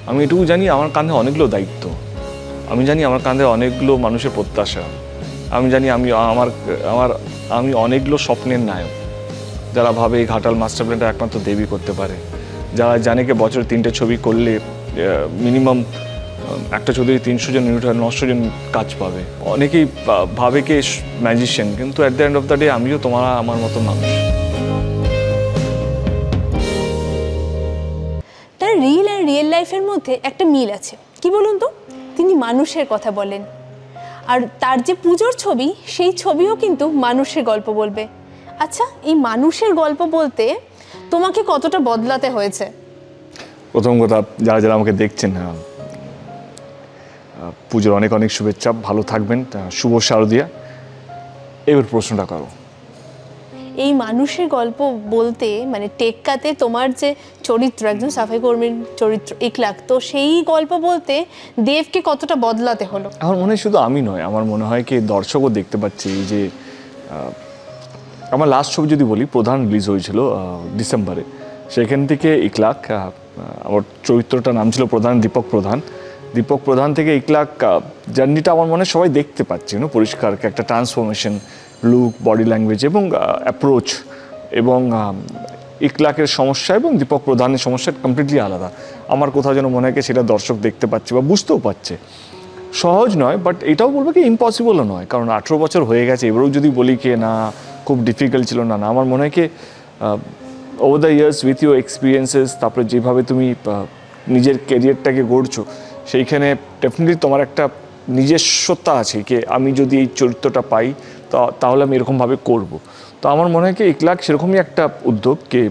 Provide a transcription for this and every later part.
আমি এটুকু জানি আমার কাঁধে অনেকগুলো দায়িত্ব, আমি জানি আমার কাঁধে অনেকগুলো মানুষের প্রত্যাশা, আমি জানি আমি অনেকগুলো স্বপ্নের নায়ক, যারা ভাবে এই ঘাটাল মাস্টার প্ল্যানটা একমাত্র দেবী করতে পারে, যারা জানে কি বছরে 3টে ছবি করলে মিনিমাম একটা ছবিতে 300 জন ইউনিট 900 জন কাজ পাবে। অনেকেই ভাবে কি ম্যাজিশিয়ান, কিন্তু at the end of the day আমিও তোমার আমার মতো মানুষ। তার রিল আর রিয়েল লাইফের মধ্যে একটা মিল আছে, কি বলুন তো? তিনি মানুষের কথা বলেন, আর তার যে পুজোর ছবি, সেই ছবিও কিন্তু মানুষের গল্প বলবে। আচ্ছা, এই মানুষের গল্প বলতে তোমাকে কতটা বদলাতে হয়েছে? প্রথম কথা, যারা যারা আমাকে দেখছেন, পুজোর অনেক অনেক শুভেচ্ছা, ভালো থাকবেন, শুভ শারদিয়া। এবার প্রশ্নটা করো। এই মানুষের গল্প বলতে মানে টেক্কাতে তোমার যে চরিত্র, একজন সাফাই কর্মীর চরিত্র ইকলাক, তো সেই গল্প বলতে দেবকে কতটা বদলাতে হলো? আমার মনে হয় শুধু আমি নয়, আমার মনে হয় কি দর্শকও দেখতে পাচ্ছি যে আমার লাস্ট ছবি যদি বলি, প্রধান রিলিজ হয়েছিল ডিসেম্বরে, সেখান থেকে ইকলাক, আমার চরিত্রটার নাম ছিল প্রধান দীপক প্রধান থেকে ইকলাক জার্নিটা আমার মনে হয় সবাই দেখতে পাচ্ছে পরিষ্কার একটা ট্রান্সফরমেশন, লুক, বডি ল্যাঙ্গুয়েজ এবং অ্যাপ্রোচ, এবং ইকলাকের সমস্যা এবং দীপক প্রধানের সমস্যা কমপ্লিটলি আলাদা। আমার কোথাও যেন মনে হয় সেটা দর্শক দেখতে পাচ্ছে বা বুঝতেও পারছে। সহজ নয়, বাট এটাও বলবো কি ইম্পসিবলও নয়, কারণ 18 বছর হয়ে গেছে। এবারেও যদি বলি কি না খুব ডিফিকাল্ট ছিল, না, আমার মনে হয় কি over the years with your experiences, তারপরে যেভাবে তুমি নিজের ক্যারিয়ারটাকে গড়ছো, সেইখানে ডেফিনেটলি তোমার একটা নিজস্বতা আছে কি আমি যদি এই চরিত্রটা পাই তাহলে আমি এরকমভাবে করব। তো আমার মনে হয় কি ইকলাক সেরকমই একটা উদ্যোগ, কে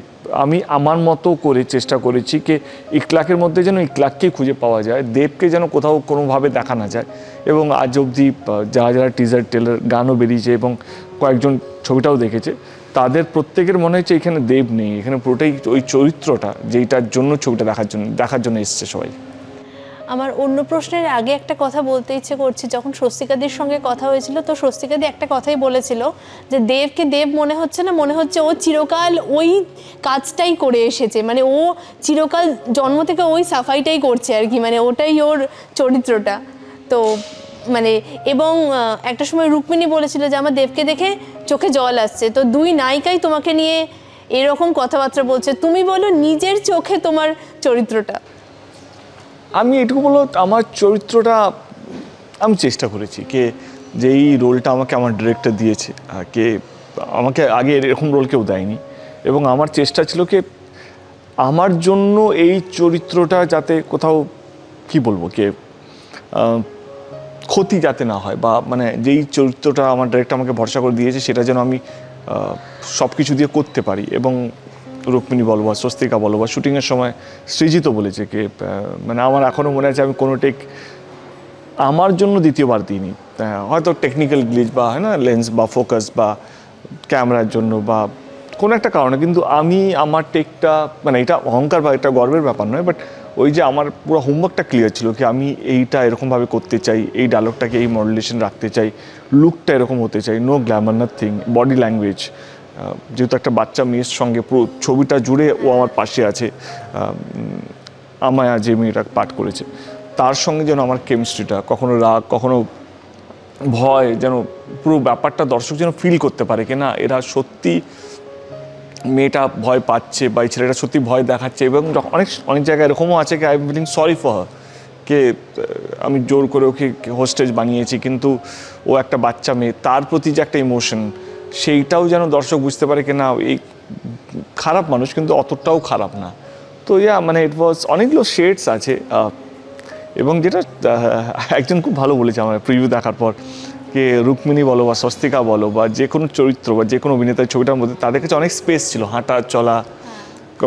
আমি আমার মতো করে চেষ্টা করেছি কি ইকলাকের মধ্যে যেন ইকলাককেই খুঁজে পাওয়া যায়, দেবকে যেন কোথাও কোনোভাবে দেখা না যায়। এবং আজ অবধি যারা যারা টিজার টেলার গানও বেরিয়েছে এবং কয়েকজন ছবিটাও দেখেছে, তাদের প্রত্যেকের মনে হচ্ছে এখানে দেব নেই, এখানে পুরোটাই ওই চরিত্রটা যেটার জন্য ছবিটা দেখার জন্য এসছে সবাই। আমার অন্য প্রশ্নের আগে একটা কথা বলতে ইচ্ছে করছি। যখন স্বস্তিকাদির সঙ্গে কথা হয়েছিল, তো স্বস্তিকাদি একটা কথাই বলেছিল যে দেবকে দেব মনে হচ্ছে না, মনে হচ্ছে ও চিরকাল ওই কাজটাই করে এসেছে, মানে ও চিরকাল জন্ম থেকে ওই সাফাইটাই করছে আর কি, মানে ওটাই ওর চরিত্রটা। তো মানে এবং একটা সময় রুক্মিণী বলেছিল যে আমার দেবকে দেখে চোখে জল আসছে। তো দুই নায়িকাই তোমাকে নিয়ে এরকম কথাবার্তা বলছে, তুমি বলো নিজের চোখে তোমার চরিত্রটা। আমি এটুকু বলবো, আমার চরিত্রটা আমি চেষ্টা করেছি কে যেই রোলটা আমাকে আমার ডিরেক্টর দিয়েছে, কে আমাকে আগে এরকম রোল কেউ দেয়নি, এবং আমার চেষ্টা ছিল কি আমার জন্য এই চরিত্রটা যাতে কোথাও কি বলবো কে ক্ষতি যাতে না হয়, বা মানে যেই চরিত্রটা আমার ডিরেক্টর আমাকে ভরসা করে দিয়েছে সেটা যেন আমি সব কিছু দিয়ে করতে পারি। এবং রুক্মিণী বলো বা স্বস্তিকা বলো বা শুটিংয়ের সময় সৃজিতও বলেছে কি মানে আমার এখনও মনে আছে আমি কোনো টেক আমার জন্য দ্বিতীয়বার দিইনি, হয়তো টেকনিক্যাল গ্লিচ বা হয় না লেন্স বা ফোকাস বা ক্যামেরার জন্য বা কোনো একটা কারণে, কিন্তু আমি আমার টেকটা মানে এটা অহংকার বা এটা গর্বের ব্যাপার নয়, বাট ওই যে আমার পুরো হোমওয়ার্কটা ক্লিয়ার ছিল কি আমি এইটা এরকমভাবে করতে চাই, এই ডায়লগটাকে এই মডুলেশন রাখতে চাই, লুকটা এরকম হতে চাই, no glamour nothing, body language, যেহেতু একটা বাচ্চা মেয়ের সঙ্গে পুরো ছবিটা জুড়ে ও আমার পাশে আছে, আমায়া যে মেয়েটা পাঠ করেছে তার সঙ্গে যেন আমার কেমিস্ট্রিটা, কখনো রাগ কখনো ভয়, যেন পুরো ব্যাপারটা দর্শক যেন ফিল করতে পারে কি না এরা সত্যি মেয়েটা ভয় পাচ্ছে বা এই ছেলেটা সত্যি ভয় দেখাচ্ছে। এবং অনেক অনেক জায়গায় এরকমও আছে কি I am feeling sorry for her, কে আমি জোর করে ওকে হোস্টেজ বানিয়েছি, কিন্তু ও একটা বাচ্চা মেয়ে, তার প্রতি যে একটা ইমোশন সেইটাও যেন দর্শক বুঝতে পারে কি না এই খারাপ মানুষ কিন্তু অতটাও খারাপ না। তো মানে ইট ওয়াজ অনেকগুলো শেডস আছে। এবং যেটা একজন খুব ভালো বলেছে আমার প্রিভিউ দেখার পর, কে রুক্মিণী বলো বা স্বস্তিকা বলো বা যে কোনো চরিত্র বা যে কোনো অভিনেতার ছবিটার মধ্যে তাদের কাছে অনেক স্পেস ছিল, হাঁটা চলা,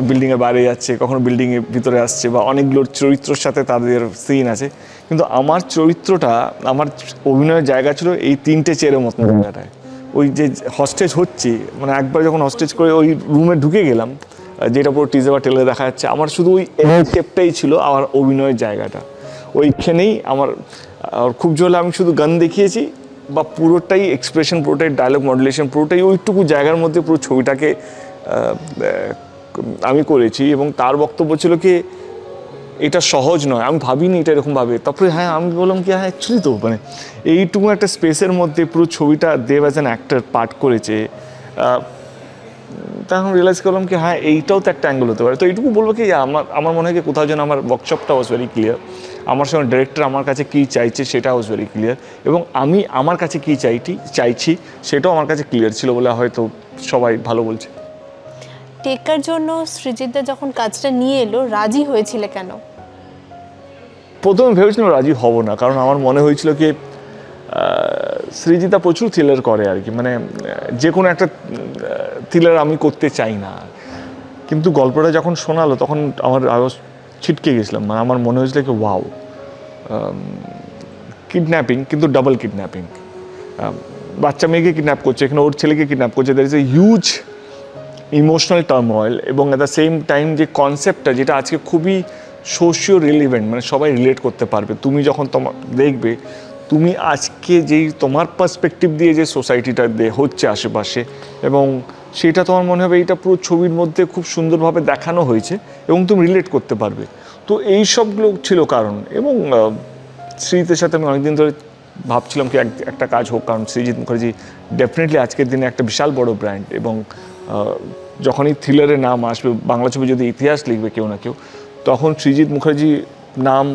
বিল্ডিংয়ের বাইরে যাচ্ছে, কখনো বিল্ডিংয়ের ভিতরে আসছে, বা অনেকগুলো চরিত্রের সাথে তাদের সিন আছে। কিন্তু আমার চরিত্রটা, আমার অভিনয়ের জায়গা ছিল এই 3টে চেয়ারের মতো জায়গাটায়। ওই যে হস্টেজ হচ্ছে, মানে একবার যখন হস্টেজ করে ওই রুমে ঢুকে গেলাম, যেটা পুরো টিজার বা টেলারে দেখা যাচ্ছে, আমার শুধু ওই স্টেপটাই ছিল আমার অভিনয়ের জায়গাটা। ওইখানেই আমার খুব জোরে আমি শুধু গান দেখিয়েছি বা পুরোটাই এক্সপ্রেশন, পুরোটাই ডায়লগ মডুলেশন, পুরোটাই ওইটুকু জায়গার মধ্যে পুরো ছবিটাকে আমি করেছি। এবং তার বক্তব্য ছিল কি এটা সহজ নয়, আমি ভাবিনি এটা এরকমভাবে। তারপরে হ্যাঁ আমি বললাম কি হ্যাঁ অ্যাকচুয়ালি তো মানে এইটুকু একটা স্পেসের মধ্যে পুরো ছবিটা দেব অ্যাজ অ্যান অ্যাক্টর পার্ট করেছে, তখন রিয়েলাইজ করলাম কি হ্যাঁ এইটাও তো একটা অ্যাঙ্গেল হতে পারে। তো এইটুকু বলবো কি আমার মনে হয় কি কোথাও যেন আমার ওয়ার্কশপটা ওয়াজ ভেরি ক্লিয়ার, আমার সঙ্গে ডিরেক্টর আমার কাছে কী চাইছে সেটা ওয়াজ ভেরি ক্লিয়ার, এবং আমি আমার কাছে কী চাইছি সেটাও আমার কাছে ক্লিয়ার ছিল বলে হয়তো সবাই ভালো বলছে। টেক্কার জন্য সৃজিতদা যখন কাজটা নিয়ে এলো রাজি হয়েছিলে কেন? প্রথমে ভেবেছিলাম রাজি হব না, কারণ আমার মনে হয়েছিল কি সৃজিতা প্রচুর থ্রিলার করে আর কি, মানে যে কোনো একটা থ্রিলার আমি করতে চাই না, কিন্তু গল্পটা যখন শোনালো তখন আমার আরও ছিটকে গেছিলাম। মানে আমার মনে হয়েছিল কি ওয়াও, কিডন্যাপিং কিন্তু ডাবল কিডন্যাপিং, বাচ্চা মেয়েকে কিডন্যাপ করছে, এখানে ওর ছেলেকে কিডন্যাপ করছে, there is a huge emotional turmoil, এবং অ্যাট দ্য সেম টাইম যে কনসেপ্টটা যেটা আজকে খুবই সোশিও রিলিভেন্ট, মানে সবাই রিলেট করতে পারবে। তুমি যখন তোমার দেখবে তুমি আজকে যেই তোমার পার্সপেক্টিভ দিয়ে যে সোসাইটিটা হচ্ছে আশেপাশে, এবং সেটা তোমার মনে হবে এইটা পুরো ছবির মধ্যে খুব সুন্দরভাবে দেখানো হয়েছে এবং তুমি রিলেট করতে পারবে। তো এই সবগুলো ছিল কারণ। এবং সৃজিতের সাথে আমি অনেকদিন ধরে ভাবছিলাম কি একটা কাজ হোক, কারণ সৃজিত মুখার্জি ডেফিনেটলি আজকের দিনে একটা বিশাল বড় ব্র্যান্ড, এবং যখনই থ্রিলারের নাম আসবে, বাংলা ছবি যদি ইতিহাস লিখবে কেউ না কেউ, তখন সৃজিত মুখার্জি নাম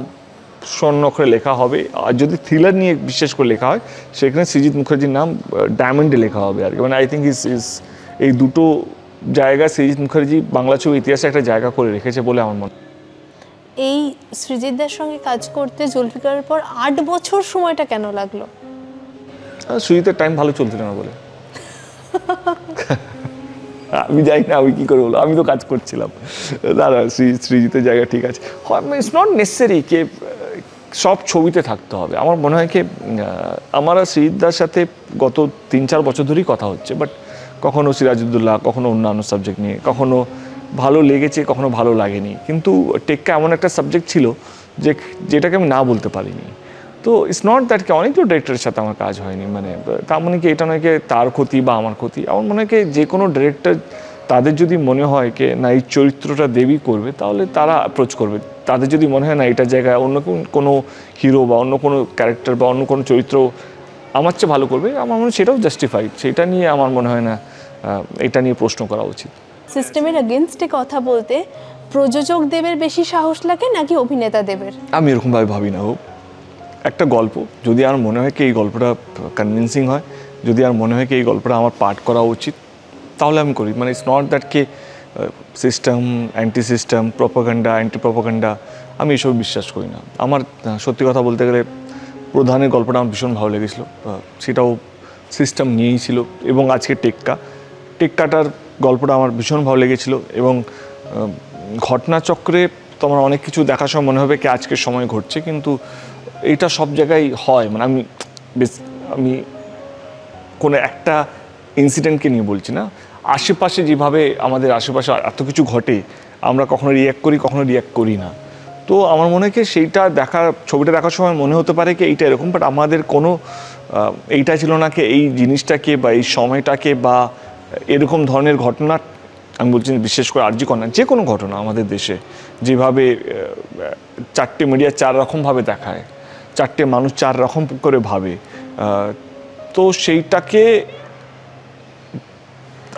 স্বর্ণ অক্ষরে লেখা হবে। আর যদি থ্রিলার নিয়ে বিশেষ করে লেখা হয় সেখানে সৃজিত মুখার্জির নাম ডায়মন্ডে লেখা হবে আর কি। মানে আই থিঙ্ক এই দুটো জায়গা সৃজিত মুখার্জি বাংলা ছবি ইতিহাসে একটা জায়গা করে রেখেছে বলে আমার মনে হয়। এই সৃজিতদার সঙ্গে কাজ করতে জুলফিকারের পর 8 বছর সময়টা কেন লাগলো? সৃজিতের টাইম ভালো চলছিল না বলে। আমি যাই না, আমি কী করে বলবো, আমি তো কাজ করছিলাম। দাদা সৃজিতের জায়গা ঠিক আছে, ইটস নট নেসেসারি কে সব ছবিতে থাকতে হবে। আমার মনে হয় কি আমার সৃজিতদার সাথে গত 3-4 বছর ধরেই কথা হচ্ছে, বাট কখনো সিরাজউদ্দৌলা, কখনো অন্যান্য সাবজেক্ট নিয়ে, কখনো ভালো লেগেছে, কখনো ভালো লাগেনি। কিন্তু টেক্কা এমন একটা সাবজেক্ট ছিল যেটাকে আমি না বলতে পারিনি। তো ইটস নট দ্যাট কি অনেকগুলো ডিরেক্টরের সাথে আমার কাজ হয়নি, মানে তার মানে কি এটা নয় কি তার ক্ষতি বা আমার ক্ষতি। আমার মনে হয় কি যে কোনো ডিরেক্টর তাদের যদি মনে হয় কি না এই চরিত্রটা দেবী করবে, তাহলে তারা অ্যাপ্রোচ করবে। তাদের যদি মনে হয় না এটার জায়গায় অন্য কোনো হিরো বা অন্য কোনো ক্যারেক্টার বা অন্য কোনো চরিত্র আমার চেয়ে ভালো করবে, আমার মনে হয় সেটাও জাস্টিফাইড। সেটা নিয়ে আমার মনে হয় না এটা নিয়ে প্রশ্ন করা উচিত। সিস্টেমের এগেনস্টে কথা বলতে প্রযোজক দেবের বেশি সাহস লাগে নাকি অভিনেতা দেবের? আমি এরকমভাবে ভাবি না। একটা গল্প যদি আর মনে হয় কি এই গল্পটা কনভিন্সিং হয়, যদি আর মনে হয় কি এই গল্পটা আমার পাঠ করা উচিত, তাহলে আমি করি। মানে it's not that K system, anti system, propaganda, anti propaganda, আমি এসব বিশ্বাস করি না। আমার সত্যি কথা বলতে গেলে প্রধানের গল্পটা আমার ভীষণ ভালো লেগেছিলো, সেটাও সিস্টেম নিয়েই ছিল। এবং আজকে টেক্কাটার গল্পটা আমার ভীষণ ভালো লেগেছিলো। এবং ঘটনাচক্রে তোমার অনেক কিছু দেখার সময় মনে হবে কি আজকের সময় ঘটছে, কিন্তু এটা সব জায়গায় হয়। মানে আমি কোনো একটা ইনসিডেন্টকে নিয়ে বলছি না, আশেপাশে যেভাবে আমাদের আশেপাশে এত কিছু ঘটে, আমরা কখনো রিয়্যাক্ট করি, কখনো রিয়্যাক্ট করি না। তো আমার মনে হয় কি সেইটা ছবিটা দেখার সময় মনে হতে পারে কি এইটা এরকম, বাট আমাদের কোনো এইটা ছিল না কি এই জিনিসটাকে বা এই সময়টাকে বা এরকম ধরনের ঘটনা, আমি বলছি বিশেষ করে আরজি কর না, যে কোনো ঘটনা আমাদের দেশে যেভাবে 4টে মিডিয়া 4 রকমভাবে দেখায়, 4টে মানুষ 4 রকম করে ভাবে, তো সেইটাকে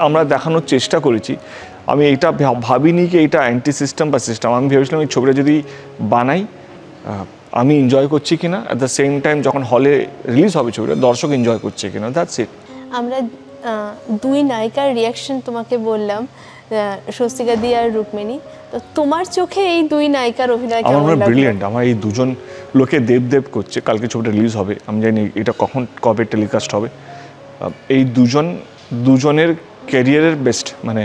আমরা দেখানোর চেষ্টা করেছি। আমি এইটা ভাবিনি কি এইটা অ্যান্টি সিস্টেম বা সিস্টেম। আমি ভেবেছিলাম এই ছবিটা যদি বানাই আমি এনজয় করছি কিনা, অ্যাট দ্য সেম টাইম যখন হলে রিলিজ হবে ছবিটা দর্শক এনজয় করছে কিনা, দ্যাটস ইট। আমরা 2 নায়িকার রিয়াকশন তোমাকে বললাম, স্বস্তিকা দি আর রুক্মিণী, তো তোমার চোখে এই 2 নায়িকার অভিনয় কেমন লাগলো? আমার ব্রিলিয়েন্ট। আমার এই দুজন লোকে দেব করছে। কালকে ছবিটা রিলিজ হবে, আমি জানি এটা কবে টেলিকাস্ট হবে। এই দুজনের ক্যারিয়ারের বেস্ট। মানে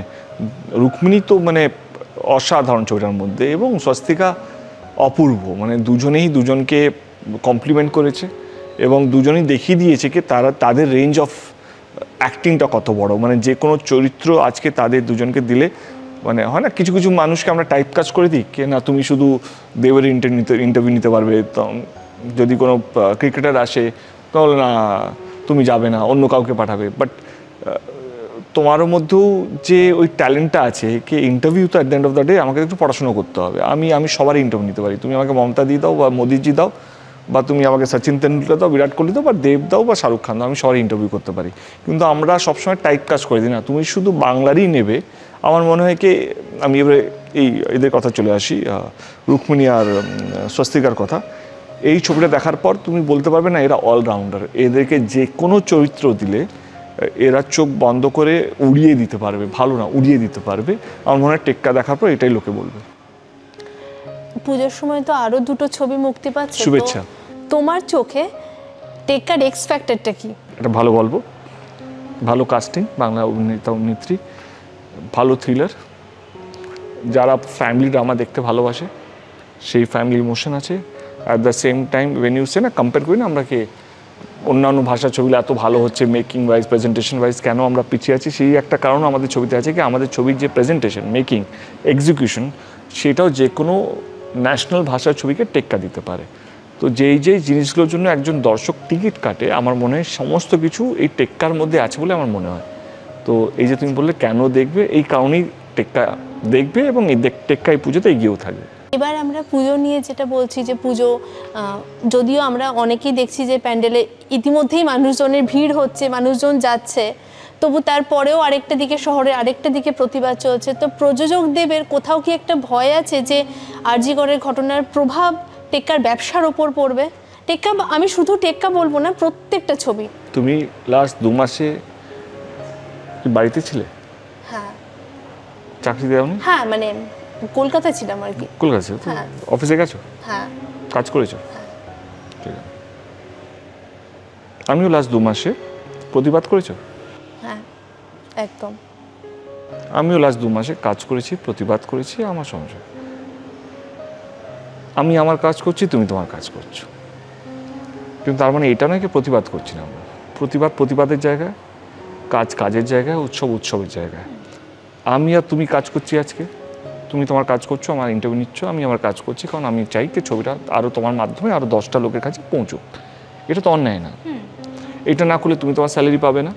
রুক্মিণী তো মানে অসাধারণ ছবিটার মধ্যে, এবং স্বস্তিকা অপূর্ব। মানে দুজনেই দুজনকে কমপ্লিমেন্ট করেছে এবং দুজনেই দেখিয়ে দিয়েছে কি তাদের রেঞ্জ অফ অ্যাক্টিংটা কত বড়। মানে যে কোনো চরিত্র আজকে তাদের দুজনকে দিলে, মানে হয় না কিছু কিছু মানুষকে আমরা টাইপ কাজ করে দিই কে না তুমি শুধু দেবের ইন্টারভিউ নিতে পারবে, তো যদি কোনো ক্রিকেটার আসে তাহলে না তুমি যাবে না, অন্য কাউকে পাঠাবে। বাট তোমার মধ্যেও যে ওই ট্যালেন্টটা আছে, কে ইন্টারভিউ তো at the end of the day আমাকে একটু পড়াশোনা করতে হবে। আমি সবারই ইন্টারভিউ নিতে পারি। তুমি আমাকে মমতা দি দাও বা মোদিজি দাও, বা তুমি আমাকে সচিন তেন্ডুলকর দাও, বিরাট কোহলি দাও, বা দেব দাও বা শাহরুখ খান দাও, আমি সবারই ইন্টারভিউ করতে পারি। কিন্তু আমরা সবসময় টাইপ কাজ করে দিই না, তুমি শুধু বাংলারই নেবে। আমার মনে হয় কি, আমি এবারে এদের কথা চলে আসি, রুক্মিণী আর স্বস্তিকার কথা। এই ছবিটা দেখার পর তুমি বলতে পারবে না এরা অলরাউন্ডার, এদেরকে যে কোনো চরিত্র দিলে এরা চোখ বন্ধ করে উড়িয়ে দিতে পারবে, ভালো না উড়িয়ে দিতে পারবে। আমার মনে হয় টেক্কা দেখার পর এটাই লোকে বলবে। পুজোর সময় তো আরো দুটো ছবি মুক্তি পাচ্ছে, শুভেচ্ছা। তোমার চোখে টেক্কার এক্স ফ্যাক্টরটা কি? এটা ভালো গল্প, ভালো কাস্টিং, বাংলা অভিনেতা অভিনেত্রী, ভালো থ্রিলার, যারা ফ্যামিলি ড্রামা দেখতে ভালোবাসে সেই ফ্যামিলি ইমোশন আছে। At the same time when you say না, কম্পেয়ার করি না আমরা কে অন্যান্য ভাষার ছবিগুলো এত ভালো হচ্ছে মেকিং ওয়াইজ, প্রেজেন্টেশন ওয়াইজ, কেন আমরা পিছিয়ে আছি? সেই একটা কারণ আমাদের ছবিতে আছে কি, আমাদের ছবির যে প্রেজেন্টেশন, মেকিং, এক্সিকিউশন, সেটাও যে কোনো ন্যাশনাল ভাষার ছবিকে টেক্কা দিতে পারে। তো যেই জিনিসগুলোর জন্য একজন দর্শক টিকিট কাটে, আমার মনে হয় সমস্ত কিছু এই টেক্কার মধ্যে আছে বলে আমার মনে হয়। তো এই যে তুমি বললে কেন দেখবে, এই কারণেই টেক্কা দেখবে এবং এই টেক্কা এই পুজোতে এগিয়েও থাকবে। এবার আমরা পুজো নিয়ে যেটা বলছি, যে পুজো যদিও আমরা অনেকেই দেখছি যে প্যান্ডেলে ইতিমধ্যেই মানুষজনের ভিড় হচ্ছে, মানুষজন যাচ্ছে, তবু তারপরেও আরেকটা দিকে শহরে আরেকটা দিকে প্রতিবাদ চলছে। তো প্রযোজক দেবের কোথাও কি একটা ভয় আছে যে আরজি করের ঘটনার প্রভাব টেক্কার ব্যবসার ওপর পড়বে? টেক্কা, আমি শুধু টেক্কা বলবো না, প্রত্যেকটা ছবি। তুমি লাস্ট 2 মাসে বাড়িতে ছিলে? হ্যাঁ। চাকরি দেওনি? হ্যাঁ, মানে কলকাতায় ছিলাম আর কি। কলকাতা ছিল? হ্যাঁ। অফিসে গেছো? হ্যাঁ। কাজ করেছো? ঠিক আছে। আমিও লাস্ট 2 মাসে প্রতিবাদ করেছো? হ্যাঁ, একদম। আমিও লাস্ট 2 মাসে কাজ করেছি, প্রতিবাদ করেছি আমার সংসার। আমি আমার কাজ করছি, তুমি তোমার কাজ করছো, কিন্তু তার মানে এটা নয় কি প্রতিবাদ করছি না আমরা। প্রতিবাদ প্রতিবাদের জায়গায়, কাজ কাজের জায়গায়, উৎসব উৎসবের জায়গায়। আমি আর তুমি কাজ করছি আজকে, তুমি তোমার কাজ করছো, আমার ইন্টারভিউ নিচ্ছ, আমি আমার কাজ করছি, কারণ আমি চাই কি ছবিটা আরও তোমার মাধ্যমে আরও 10টা লোকের কাছে পৌঁছুক। এটা তো অন্যায় না। এটা না করলে তুমি তোমার স্যালারি পাবে না,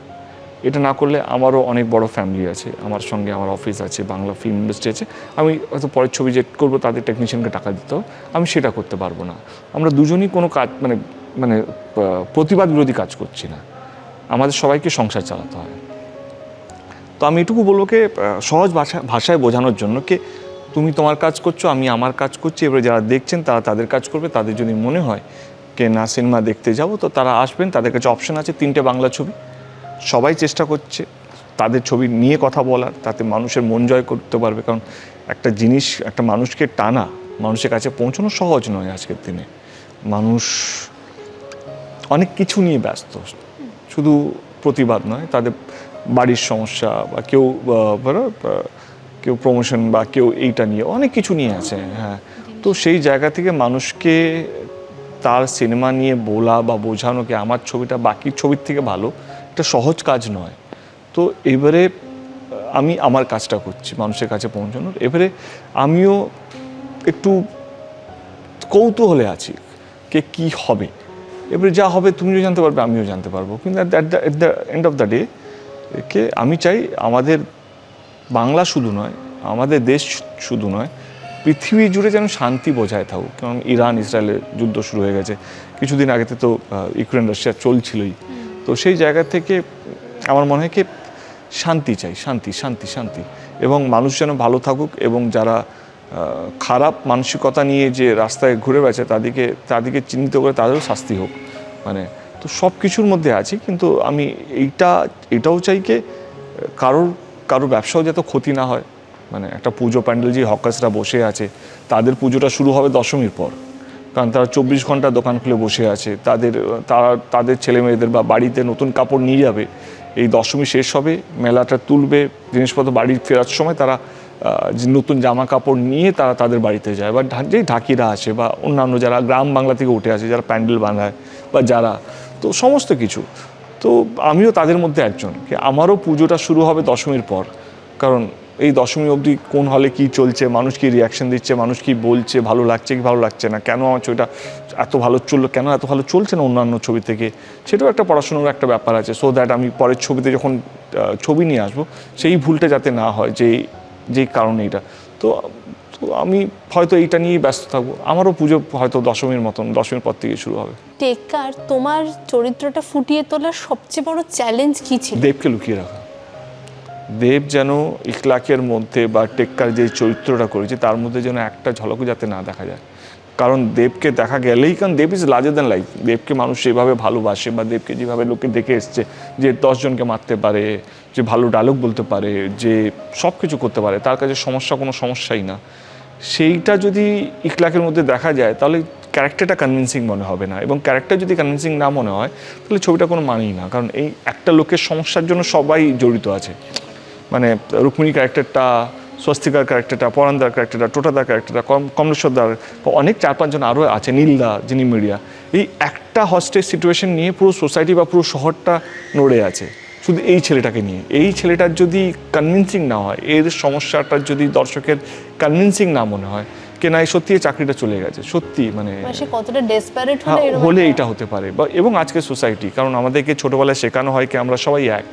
এটা না করলে আমারও অনেক বড় ফ্যামিলি আছে, আমার সঙ্গে আমার অফিস আছে, বাংলা ফিল্ম ইন্ডাস্ট্রি আছে, আমি হয়তো পরের ছবি যে করবো তাদের টেকনিশিয়ানকে টাকা দিতে হবে, আমি সেটা করতে পারবো না। আমরা দুজনই কোনো কাজ মানে প্রতিবাদ বিরোধী কাজ করছি না, আমাদের সবাইকে সংসার চালাতে হয়। তো আমি এটুকু বলবো কি, সহজ ভাষায় বোঝানোর জন্য কি, তুমি তোমার কাজ করছো, আমি আমার কাজ করছি, এবারে যারা দেখছেন তারা তাদের কাজ করবে। তাদের যদি মনে হয় কে না সিনেমা দেখতে যাবো, তো তারা আসবেন, তাদের কাছে অপশন আছে 3টে বাংলা ছবি। সবাই চেষ্টা করছে তাদের ছবি নিয়ে কথা বলার, তাতে মানুষের মন জয় করতে পারবে। কারণ একটা জিনিস, একটা মানুষকে টানা, মানুষের কাছে পৌঁছানো সহজ নয় আজকের দিনে। মানুষ অনেক কিছু নিয়ে ব্যস্ত, শুধু প্রতিবাদ নয়, তাদের বাড়ির সমস্যা বা কেউ প্রমোশন বা কেউ এইটা নিয়ে অনেক কিছু নিয়ে আছে। হ্যাঁ, তো সেই জায়গা থেকে মানুষকে তার সিনেমা নিয়ে বলা বা বোঝানোকে আমার ছবিটা বাকি ছবির থেকে ভালো, এটা সহজ কাজ নয়। তো এবারে আমি আমার কাজটা করছি মানুষের কাছে পৌঁছানোর। এবারে আমিও একটু কৌতূহলে আছি কে কী হবে, এবারে যা হবে তুমিও জানতে পারবে, আমিও জানতে পারবো। কিন্তু at the end of the day কে আমি চাই আমাদের বাংলা শুধু নয়, আমাদের দেশ শুধু নয়, পৃথিবী জুড়ে যেন শান্তি বজায় থাকুক। কারণ ইরান ইসরায়েলের যুদ্ধ শুরু হয়ে গেছে, কিছুদিন আগে তো ইউক্রেন রাশিয়া চলছিলই। তো সেই জায়গা থেকে আমার মনে হয় কি শান্তি চাই, শান্তি শান্তি শান্তি, এবং মানুষ যেন ভালো থাকুক, এবং যারা খারাপ মানসিকতা নিয়ে যে রাস্তায় ঘুরে বেড়াচ্ছে তাদেরকে চিহ্নিত করে তাদেরও শাস্তি হোক। মানে তো সব কিছুর মধ্যে আছি, কিন্তু আমি এটাও চাই কি কারোর ব্যবসাও যাতে ক্ষতি না হয়। মানে একটা পুজো প্যান্ডেল যে হকার্সরা বসে আছে, তাদের পুজোটা শুরু হবে দশমীর পর, কারণ তারা 24 ঘন্টা দোকান খুলে বসে আছে, তাদের ছেলে মেয়েদের বা বাড়িতে নতুন কাপড় নিয়ে যাবে, এই দশমী শেষ হবে, মেলাটা তুলবে, জিনিসপত্র বাড়ি ফেরার সময় তারা নতুন জামা কাপড় নিয়ে তারা তাদের বাড়িতে যায়, বা যেই ঢাকিরা আছে বা অন্যান্য যারা গ্রাম বাংলা থেকে উঠে আসে, যারা প্যান্ডেল বাঁধায় বা যারা, তো সমস্ত কিছু। তো আমিও তাদের মধ্যে একজন, আমারও পুজোটা শুরু হবে দশমীর পর, কারণ এই দশমী অবধি কোন হলে কি চলছে, মানুষ কি রিয়াকশন দিচ্ছে, মানুষ কি বলছে, ভালো লাগছে কি ভালো লাগছে না, কেন আমার ছবিটা এত ভালো চললো, কেন এত ভালো চলছে না অন্যান্য ছবি থেকে, সেটাও একটা পড়াশোনার একটা ব্যাপার আছে। সো দ্যাট আমি পরের ছবিতে যখন ছবি নিয়ে আসবো সেই ভুলটা যাতে না হয়, যেই কারণে এটা। তো আমি হয়তো এইটা নিয়েই ব্যস্ত থাকবো। আমারও পুজো হয়তো দশমীর পর থেকে শুরু হবে। টেক্কার, তোমার চরিত্রটা ফুটিয়ে তোলার সবচেয়ে বড় চ্যালেঞ্জ কি ছিল? দেবকে লুকিয়ে রাখা। দেব যেন ইখলাকের মধ্যে বা টেক্কার যে চরিত্রটা করেছে তার মধ্যে যেন একটা ঝলকও যাতে না দেখা যায়। কারণ দেবকে দেখা গেলেই, কারণ দেব ইজ লার্জার দ্যান লাইফ। দেবকে মানুষ সেভাবে ভালোবাসে, বা দেবকে যেভাবে লোকে দেখে এসছে, যে 10 জনকে মারতে পারে, যে ভালো ডায়লগ বলতে পারে, যে সব কিছু করতে পারে, তার কাছে সমস্যা কোনো সমস্যাই না। সেইটা যদি ইখলাকের মধ্যে দেখা যায় তাহলে ক্যারেক্টারটা কনভিন্সিং মনে হবে না, এবং ক্যারেক্টার যদি কনভিন্সিং না মনে হয় তাহলে ছবিটা কোনো মানেই না। কারণ এই একটা লোকের সমস্যার জন্য সবাই জড়িত আছে। মানে রুক্মিণী ক্যারেক্টারটা, স্বস্তিকার ক্যারেক্টারটা, পরানদার ক্যারেক্টারটা, টোটাদার ক্যারেক্টারটা, কমলেশ্বরদার, অনেক 4-5 জন আরও আছে, নীলদা যিনি মিডিয়া, এই একটা হস্টেজ সিচুয়েশন নিয়ে পুরো সোসাইটি বা পুরো শহরটা নড়ে আছে শুধু এই ছেলেটাকে নিয়ে। এই ছেলেটার যদি কনভিন্সিং না হয়, এর সমস্যাটার যদি দর্শকের কনভিন্সিং না মনে হয়, কে না সত্যি চাকরিটা চলে গেছে, সত্যি মানে সে কতটা ডেসপারেট হলে এটা হতে পারে। বা এবং আজকে সোসাইটি, কারণ আমাদেরকে ছোটোবেলায় শেখানো হয় কি আমরা সবাই এক,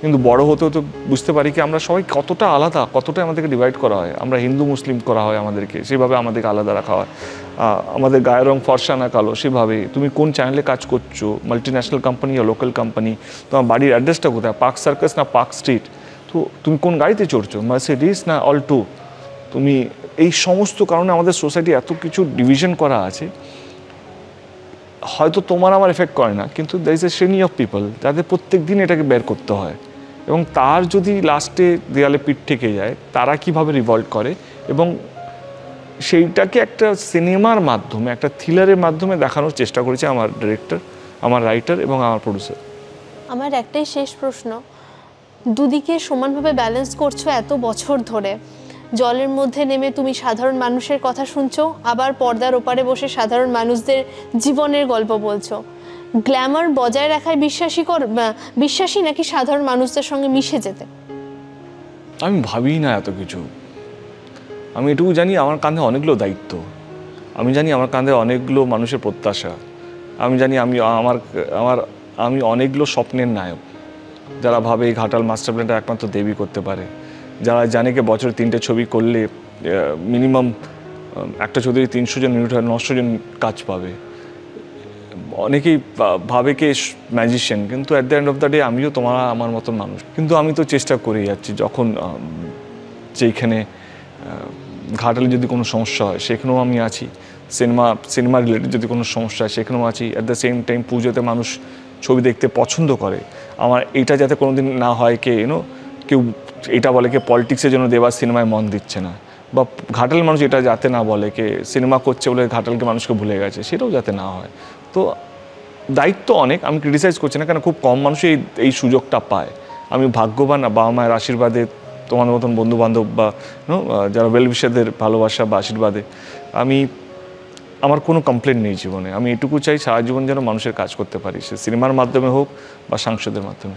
কিন্তু বড় হতেও তো বুঝতে পারি কি আমরা সবাই কতটা আলাদা, কতটা আমাদেরকে ডিভাইড করা হয়। আমরা হিন্দু মুসলিম করা হয় আমাদেরকে, সেভাবে আমাদেরকে আলাদা রাখা হয়। আমাদের গায়ের রং ফর্সা না কালো, সেভাবে তুমি কোন চ্যানেলে কাজ করছো, মাল্টি ন্যাশনাল কোম্পানি বা লোকাল কোম্পানি, তোমার বাড়ির অ্যাড্রেসটা কোথায়, পার্ক সার্কাস না পার্ক স্ট্রিট, তো তুমি কোন গাড়িতে চড়ছো, মার্সিডিজ না অল্টো, তুমি এই সমস্ত কারণে আমাদের সোসাইটি এত কিছু ডিভিশন করা আছে। হয়তো তোমার আমার এফেক্ট করে না, কিন্তু দ্যার ইজ এ শ্রেণী অফ পিপল যাদের প্রত্যেক দিন এটাকে বের করতে হয়, এবং তার যদি লাস্টে দেয়ালে পিঠ থেকে যায়, তারা কিভাবে রিভল্ট করে, এবং সেইটাকে একটা সিনেমার মাধ্যমে, একটা থ্রিলারের মাধ্যমে দেখানোর চেষ্টা করেছে আমার ডিরেক্টর, আমার রাইটার এবং আমার প্রডিউসার। আমার একটাই শেষ প্রশ্ন, দুদিকে সমানভাবে ব্যালেন্স করছো এত বছর ধরে, জলের মধ্যে নেমে তুমি সাধারণ মানুষের কথা শুনছো, আবার পর্দার ওপারে বসে সাধারণ মানুষদের জীবনের গল্প বলছো, গ্ল্যামার বজায় রাখায় বিশ্বাসী নাকি সাধারণ মানুষদের সঙ্গে মিশে যেতে? আমি ভাবি না এত কিছু। আমি এটুকু জানি আমার কাঁধে অনেকগুলো দায়িত্ব, আমি জানি আমার কাঁধে অনেকগুলো মানুষের প্রত্যাশা, আমি জানি আমি অনেকগুলো স্বপ্নের নায়ক, যারা ভাবে এই ঘাটাল মাস্টার প্ল্যানটা একমাত্র দেবী করতে পারে, যারা জানে কি বছরে 3টে ছবি করলে মিনিমাম একটা ছবি 300 জন ইউনিট হয়, 900 জন কাজ পাবে। অনেকেই ভাবে কি ম্যাজিশিয়ান, কিন্তু at the end of the day আমিও আমার মতন মানুষ। কিন্তু আমি তো চেষ্টা করে যাচ্ছি, যখন যেইখানে ঘাটালে যদি কোনো সমস্যা হয় সেখানেও আমি আছি, সিনেমা রিলেটেড যদি কোনো সমস্যা হয় সেখানেও আছি। অ্যাট দ্য সেম টাইম পুজোতে মানুষ ছবি দেখতে পছন্দ করে, আমার এটা যাতে কোনো দিন না হয় কি কেউ এটা বলে কি পলিটিক্সের জন্য দেবার সিনেমায় মন দিচ্ছে না, বা ঘাটালের মানুষ এটা যাতে না বলে কি সিনেমা করছে বলে ঘাটালকে মানুষকে ভুলে গেছে, সেটাও যাতে না হয়। তো দায়িত্ব অনেক, আমি ক্রিটিসাইজ করছি না, কেন খুব কম মানুষই এই সুযোগটা পায়। আমি ভাগ্যবান, বাবা মায়ের আশীর্বাদে, তোমার মতন বন্ধুবান্ধব বা যারা ওয়েলউইশারদের ভালোবাসা বা আশীর্বাদে আমার কোনো কমপ্লেন নেই জীবনে। আমি এটুকু চাই সারা জীবন যেন মানুষের কাজ করতে পারি, সে সিনেমার মাধ্যমে হোক বা সাংসদের মাধ্যমে।